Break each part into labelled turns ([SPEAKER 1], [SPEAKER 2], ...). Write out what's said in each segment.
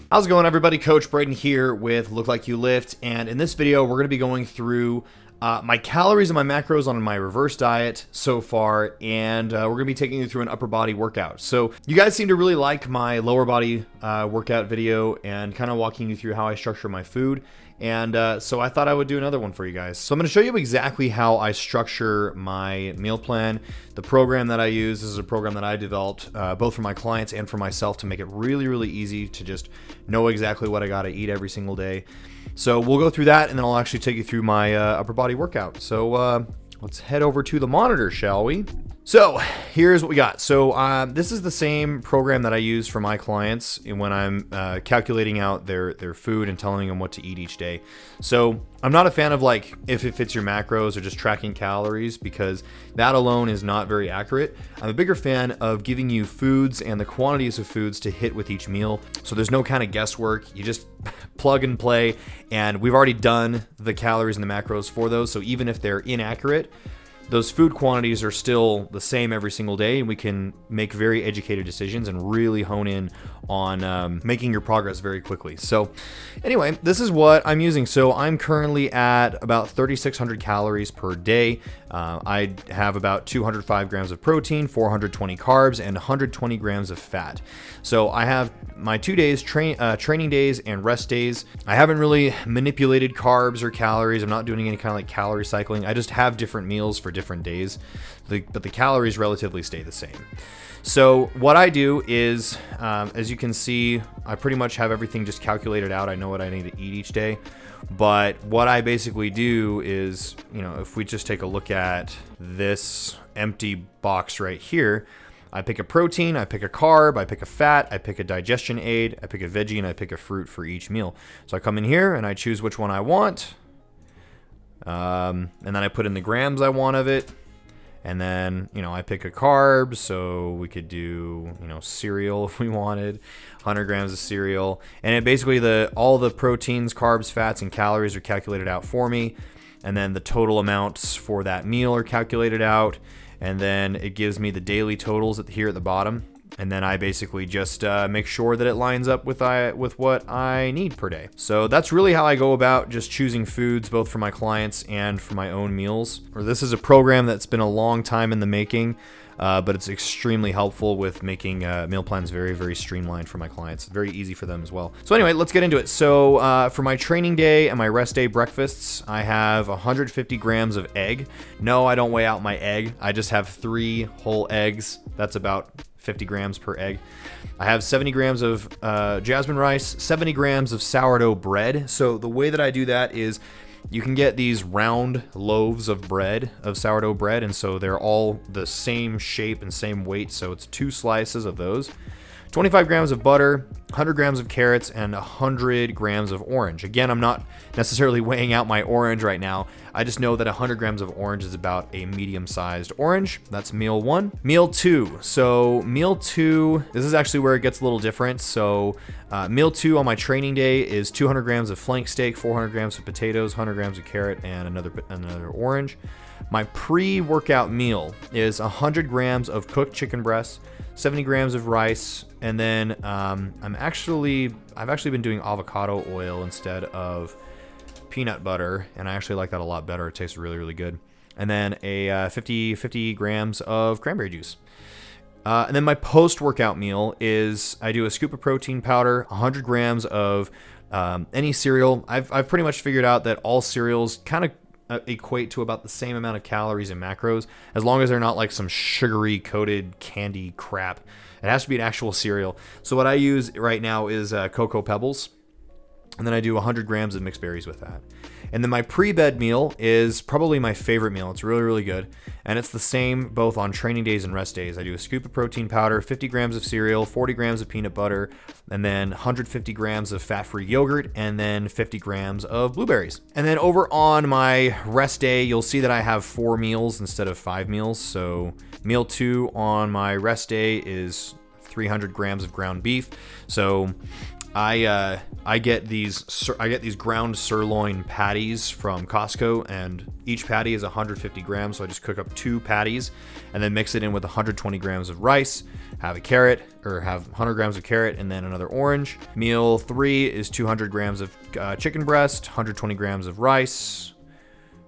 [SPEAKER 1] How's it going, everybody? Coach Braden here with Look Like You Lift, and in this video we're going to be going through my calories and my macros on my reverse diet so far, and we're going to be taking you through an upper body workout. So you guys seem to really like my lower body workout video and kind of walking you through how I structure my food, and so I thought I would do another one for you guys. So I'm going to show you exactly how I structure my meal plan. The program that I use, this is a program that I developed both for my clients and for myself to make it really easy to just know exactly what I got to eat every single day. So we'll go through that, and then I'll actually take you through my upper body workout. So let's head over to the monitor, shall we? So here's what we got. So this is the same program that I use for my clients when I'm calculating out their food and telling them what to eat each day. So I'm not a fan of like if it fits your macros or just tracking calories, because that alone is not very accurate. I'm a bigger fan of giving you foods and the quantities of foods to hit with each meal. So there's no kind of guesswork. You just plug and play, and we've already done the calories and the macros for those. So even if they're inaccurate, those food quantities are still the same every single day, and we can make very educated decisions and really hone in on making your progress very quickly. So anyway, this is what I'm using. So I'm currently at about 3,600 calories per day. I have about 205 grams of protein, 420 carbs, and 120 grams of fat. So I have my 2 days, training days and rest days. I haven't really manipulated carbs or calories. I'm not doing any kind of like calorie cycling. I just have different meals for different days, but the calories relatively stay the same. So what I do is, as you can see, I pretty much have everything just calculated out. I know what I need to eat each day. But what I basically do is, if we just take a look at this empty box right here, I pick a protein, I pick a carb, I pick a fat, I pick a digestion aid, I pick a veggie, and I pick a fruit for each meal. So I come in here and I choose which one I want. And then I put in the grams I want of it. And then, I pick a carb, so we could do, cereal if we wanted, 100 grams of cereal. And it basically, all the proteins, carbs, fats, and calories are calculated out for me. And then the total amounts for that meal are calculated out. And then it gives me the daily totals here at the bottom. And then I basically just make sure that it lines up with what I need per day. So that's really how I go about just choosing foods, both for my clients and for my own meals. This is a program that's been a long time in the making, but it's extremely helpful with making meal plans very streamlined for my clients. Very easy for them as well. So anyway, let's get into it. So for my training day and my rest day breakfasts, I have 150 grams of egg. No, I don't weigh out my egg. I just have 3 whole eggs. That's about 50 grams per egg. I have 70 grams of jasmine rice, 70 grams of sourdough bread. So the way that I do that is you can get these round loaves of bread, of sourdough bread, and so they're all the same shape and same weight, so it's 2 slices of those. 25 grams of butter, 100 grams of carrots, and 100 grams of orange. Again, I'm not necessarily weighing out my orange right now. I just know that 100 grams of orange is about a medium-sized orange. That's meal 1. Meal 2. So meal 2, this is actually where it gets a little different. So meal 2 on my training day is 200 grams of flank steak, 400 grams of potatoes, 100 grams of carrot, and another orange. My pre-workout meal is 100 grams of cooked chicken breasts, 70 grams of rice, and then I've actually been doing avocado oil instead of peanut butter, and I actually like that a lot better. It tastes really good. And then a 50 grams of cranberry juice. And then my post-workout meal is I do a scoop of protein powder, 100 grams of any cereal. I've pretty much figured out that all cereals kind of equate to about the same amount of calories and macros, as long as they're not like some sugary coated candy crap. It has to be an actual cereal. So what I use right now is Cocoa Pebbles, and then I do 100 grams of mixed berries with that. And then my pre-bed meal is probably my favorite meal. It's really good. And it's the same both on training days and rest days. I do a scoop of protein powder, 50 grams of cereal, 40 grams of peanut butter, and then 150 grams of fat-free yogurt, and then 50 grams of blueberries. And then over on my rest day, you'll see that I have 4 meals instead of 5 meals. So meal 2 on my rest day is 300 grams of ground beef. So I get these ground sirloin patties from Costco, and each patty is 150 grams. So I just cook up 2 patties and then mix it in with 120 grams of rice, have a carrot, or have 100 grams of carrot and then another orange. Meal 3 is 200 grams of chicken breast, 120 grams of rice,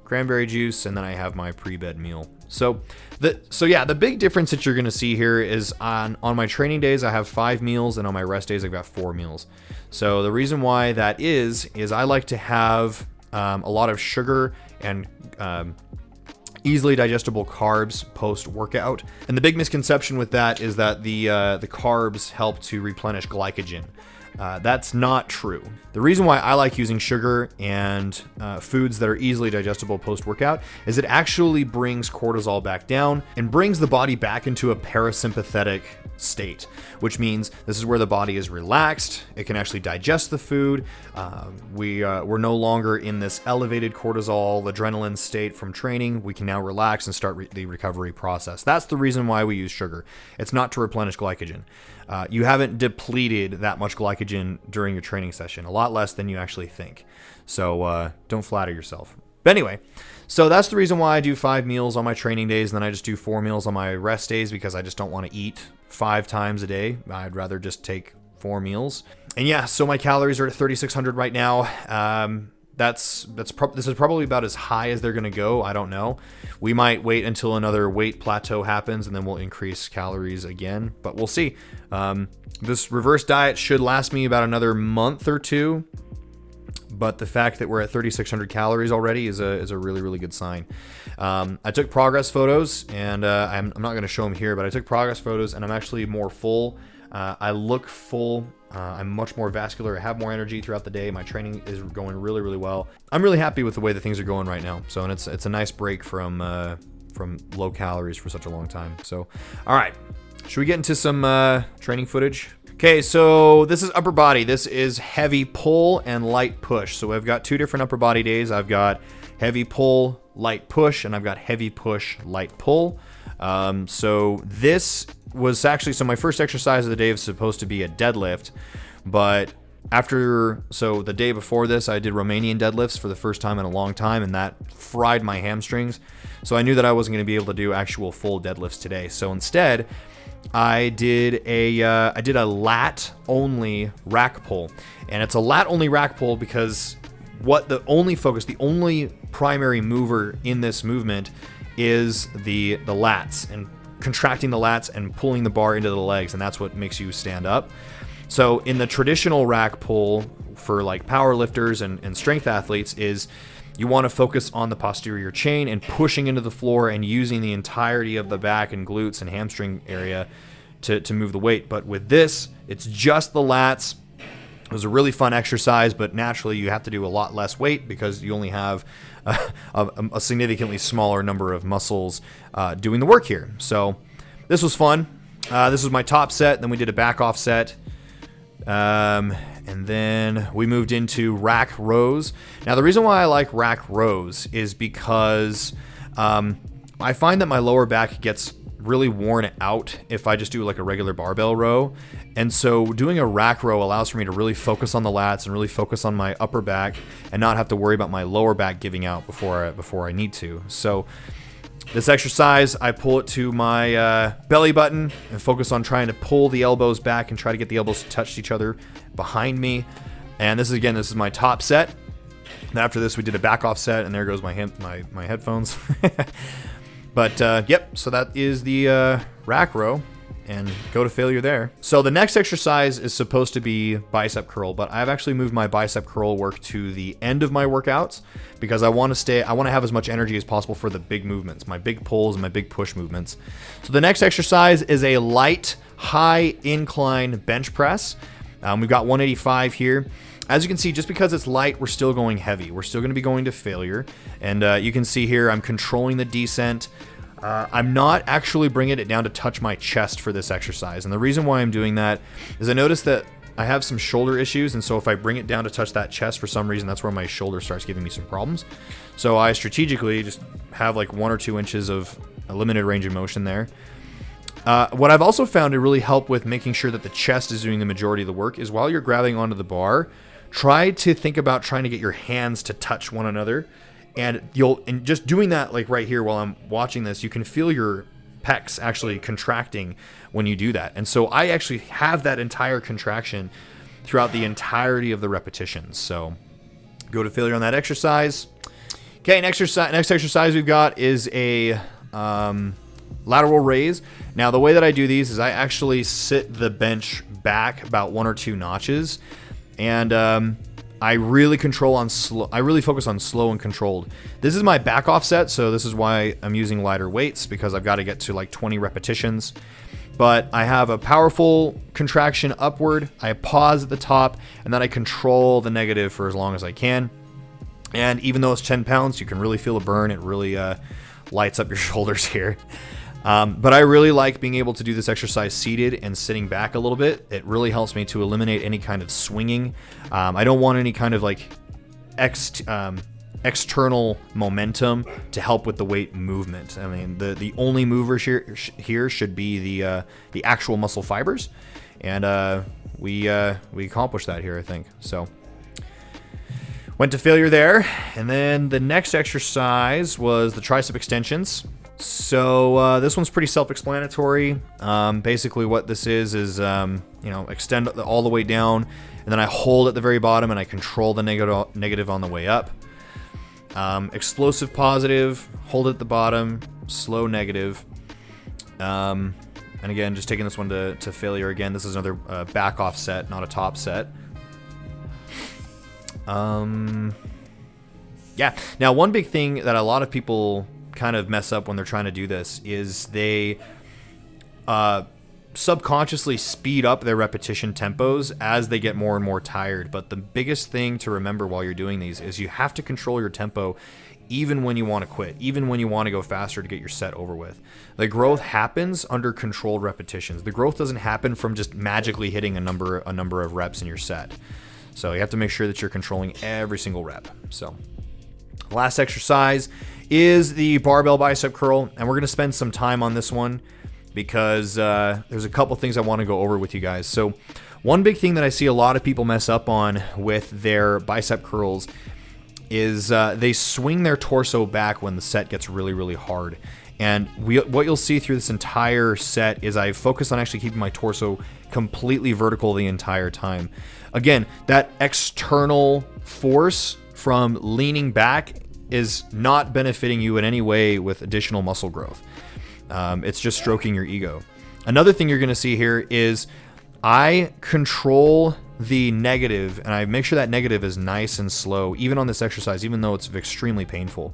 [SPEAKER 1] cranberry juice, and then I have my pre-bed meal. So the big difference that you're going to see here is on my training days, I have 5 meals, and on my rest days, I've got 4 meals. So the reason why that is I like to have a lot of sugar and easily digestible carbs post-workout. And the big misconception with that is that the carbs help to replenish glycogen. That's not true. The reason why I like using sugar and foods that are easily digestible post-workout is it actually brings cortisol back down and brings the body back into a parasympathetic state, which means this is where the body is relaxed. It can actually digest the food. We're no longer in this elevated cortisol, adrenaline state from training. We can now relax and start the recovery process. That's the reason why we use sugar. It's not to replenish glycogen. You haven't depleted that much glycogen during your training session, a lot less than you actually think. So don't flatter yourself. But anyway, so that's the reason why I do 5 meals on my training days, and then I just do 4 meals on my rest days, because I just don't want to eat 5 times a day. I'd rather just take 4 meals. And yeah, so my calories are at 3,600 right now. This is probably about as high as they're going to go. I don't know. We might wait until another weight plateau happens, and then we'll increase calories again, but we'll see. This reverse diet should last me about another month or 2. But the fact that we're at 3,600 calories already is a really, really good sign. I took progress photos, and I'm not going to show them here, but I took progress photos, and I'm actually more full. I look full. I'm much more vascular. I have more energy throughout the day. My training is going really, really well. I'm really happy with the way that things are going right now. So, and it's a nice break from low calories for such a long time. So, all right, should we get into some training footage? Okay, so this is upper body. This is heavy pull and light push. So I've got 2 different upper body days. I've got heavy pull, light push, and I've got heavy push, light pull. So this was actually, so my first exercise of the day was supposed to be a deadlift, but so the day before this, I did Romanian deadlifts for the first time in a long time, and that fried my hamstrings. So I knew that I wasn't going to be able to do actual full deadlifts today. So instead, I did a lat only rack pull, and it's a lat only rack pull because the only primary mover in this movement is the lats, and contracting the lats and pulling the bar into the legs, and that's what makes you stand up. So in the traditional rack pull for like power lifters and strength athletes is you want to focus on the posterior chain and pushing into the floor and using the entirety of the back and glutes and hamstring area to move the weight. But with this, it's just the lats. It was a really fun exercise, but naturally you have to do a lot less weight because you only have a significantly smaller number of muscles doing the work here. So this was fun. This was my top set. Then we did a back off set. And then we moved into rack rows. Now, the reason why I like rack rows is because I find that my lower back gets really worn out if I just do like a regular barbell row. And so doing a rack row allows for me to really focus on the lats and really focus on my upper back and not have to worry about my lower back giving out before I need to. So this exercise, I pull it to my belly button and focus on trying to pull the elbows back and try to get the elbows to touch each other behind me. And this is my top set. And after this, we did a back off set, and there goes my headphones. But yep, so that is the rack row, and go to failure there. So the next exercise is supposed to be bicep curl, but I've actually moved my bicep curl work to the end of my workouts because I want to have as much energy as possible for the big movements, my big pulls and my big push movements. So the next exercise is a light, high incline bench press. We've got 185 here. As you can see, just because it's light, we're still going heavy. We're still going to be going to failure. And you can see here, I'm controlling the descent. I'm not actually bringing it down to touch my chest for this exercise. And the reason why I'm doing that is I noticed that I have some shoulder issues. And so if I bring it down to touch that chest, for some reason, that's where my shoulder starts giving me some problems. So I strategically just have like 1 or 2 inches of a limited range of motion there. What I've also found to really help with making sure that the chest is doing the majority of the work is while you're grabbing onto the bar, try to think about trying to get your hands to touch one another. And just doing that, like right here while I'm watching this, you can feel your pecs actually contracting when you do that. And so I actually have that entire contraction throughout the entirety of the repetitions. So go to failure on that exercise. Okay, next exercise we've got is a lateral raise. Now the way that I do these is I actually sit the bench back about 1 or 2 notches, and I really focus on slow and controlled. This is my back off set, so this is why I'm using lighter weights, because I've got to get to like 20 repetitions. But I have a powerful contraction upward, I pause at the top, and then I control the negative for as long as I can. And even though it's 10 pounds, you can really feel a burn. It really lights up your shoulders here. But I really like being able to do this exercise seated and sitting back a little bit. It really helps me to eliminate any kind of swinging. I don't want any kind of like external momentum to help with the weight movement. I mean, the only movers here should be the actual muscle fibers, and we accomplished that here, I think. So went to failure there, and then the next exercise was the tricep extensions. So this one's pretty self-explanatory. Basically what this is extend all the way down, and then I hold at the very bottom and I control the negative on the way up. Explosive positive, hold at the bottom, slow negative. And again, just taking this one to failure again. This is another back off set, not a top set. Yeah. Now, one big thing that a lot of people kind of mess up when they're trying to do this is they subconsciously speed up their repetition tempos as they get more and more tired. But the biggest thing to remember while you're doing these is you have to control your tempo even when you want to quit, even when you want to go faster to get your set over with. The growth happens under controlled repetitions. The growth doesn't happen from just magically hitting a number of reps in your set. So you have to make sure that you're controlling every single rep. So last exercise is the barbell bicep curl, and we're going to spend some time on this one because there's a couple things I want to go over with you guys. So one big thing that I see a lot of people mess up on with their bicep curls is they swing their torso back when the set gets really, really hard. And what you'll see through this entire set is I focus on actually keeping my torso completely vertical the entire time. Again, that external force from leaning back is not benefiting you in any way with additional muscle growth. It's just stroking your ego. Another thing you're going to see here is I control the negative, and I make sure that negative is nice and slow, even on this exercise, even though it's extremely painful.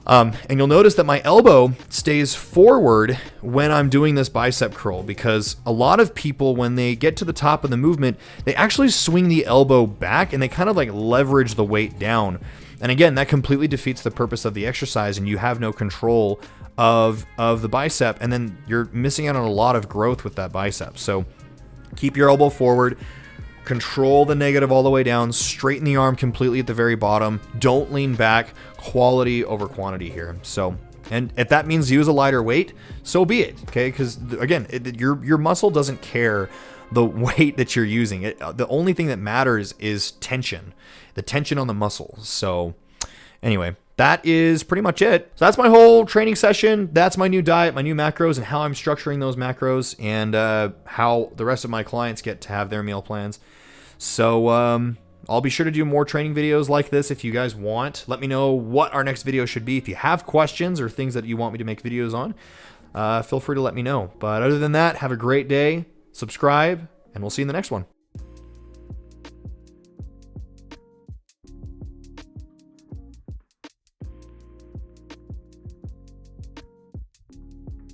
[SPEAKER 1] And you'll notice that my elbow stays forward when I'm doing this bicep curl, because a lot of people, when they get to the top of the movement, they actually swing the elbow back and they kind of like leverage the weight down. And again, that completely defeats the purpose of the exercise, and you have no control of the bicep, and then you're missing out on a lot of growth with that bicep. So keep your elbow forward, control the negative all the way down, straighten the arm completely at the very bottom, don't lean back, quality over quantity here. So, and if that means use a lighter weight, so be it, okay? Because again, your muscle doesn't care the weight that you're using. The only thing that matters is tension, the tension on the muscle. So anyway, that is pretty much it. So that's my whole training session. That's my new diet, my new macros, and how I'm structuring those macros, and how the rest of my clients get to have their meal plans. So I'll be sure to do more training videos like this if you guys want. Let me know what our next video should be. If you have questions or things that you want me to make videos on, feel free to let me know. But other than that, have a great day, subscribe, and we'll see you in the next one.